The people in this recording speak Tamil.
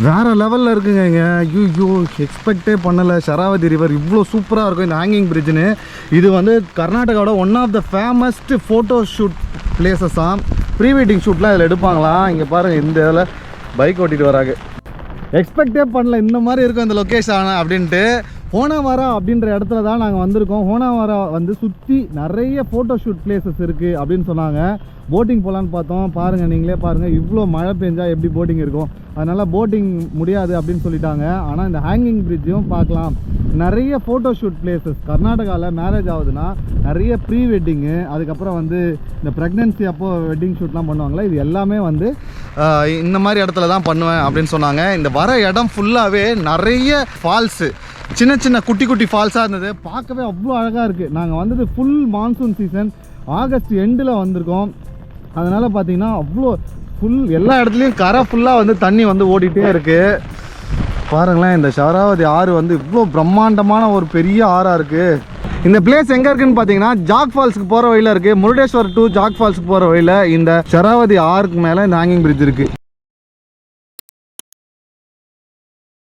வேறு லெவலில் இருக்குங்க இங்கே. ஐயோ எக்ஸ்பெக்டே பண்ணலை ஷராவதி ரிவர் இவ்வளோ சூப்பராக இருக்கும் இந்த ஹேங்கிங் பிரிட்ஜுன்னு. இது வந்து கர்நாடகாவோட one of the famousest photo shoot பிளேசஸாம். ப்ரீ வெட்டிங் ஷூட்லாம் இதில் எடுப்பாங்களாம். இங்கே பாருங்கள், இந்த இதில் பைக் ஓட்டிகிட்டு வராங்க. எக்ஸ்பெக்டே பண்ணல இந்த மாதிரி இருக்கும் இந்த லொக்கேஷன் அப்படின்ட்டு. ஹோனாவாரா அப்படின்ற இடத்துல தான் நாங்கள் வந்திருக்கோம். ஹோனாவாரா வந்து சுற்றி நிறைய ஃபோட்டோ ஷூட் பிளேசஸ் இருக்குது அப்படின்னு சொன்னாங்க. போட்டிங் போகலான்னு பார்த்தோம். பாருங்கள், நீங்களே பாருங்கள், இவ்வளோ மழை பெஞ்சால் எப்படி போட்டிங் இருக்கும். அதனால் போட்டிங் முடியாது அப்படின்னு சொல்லிட்டாங்க. ஆனால் இந்த ஹேங்கிங் பிரிட்ஜும் பார்க்கலாம். நிறைய ஃபோட்டோ ஷூட் பிளேசஸ் கர்நாடகாவில் மேரேஜ் ஆகுதுன்னா நிறைய ப்ரீ வெட்டிங்கு, அதுக்கப்புறம் வந்து இந்த ப்ரெக்னென்சி அப்போது வெட்டிங் ஷூட்லாம் பண்ணுவாங்களே, இது எல்லாமே வந்து இந்த மாதிரி இடத்துல தான் பண்ணுவேன் அப்படின்னு சொன்னாங்க. இந்த வர இடம் ஃபுல்லாகவே நிறைய ஃபால்ஸு, சின்ன சின்ன குட்டி குட்டி ஃபால்ஸாக இருந்தது. பார்க்கவே அவ்வளோ அழகாக இருக்குது. நாங்கள் வந்தது ஃபுல் மான்சூன் சீசன், ஆகஸ்ட் எண்டில் வந்திருக்கோம். அதனால் பார்த்திங்கன்னா அவ்வளோ ஃபுல் எல்லா இடத்துலையும் கரை ஃபுல்லாக வந்து தண்ணி வந்து ஓடிட்டே இருக்குது. பாருங்களேன், இந்த ஷராவதி ஆறு வந்து இவ்வளோ பிரம்மாண்டமான ஒரு பெரிய ஆறாக இருக்குது. இந்த பிளேஸ் எங்கே இருக்குன்னு பார்த்தீங்கன்னா ஜாக் ஃபால்ஸுக்கு போகிற வழியில் இருக்குது. முருடேஸ்வர் டு ஜாக் ஃபால்ஸுக்கு போகிற வழியில் இந்த ஷராவதி ஆறுக்கு மேலே இந்த ஹேங்கிங் பிரிட்ஜ் இருக்குது.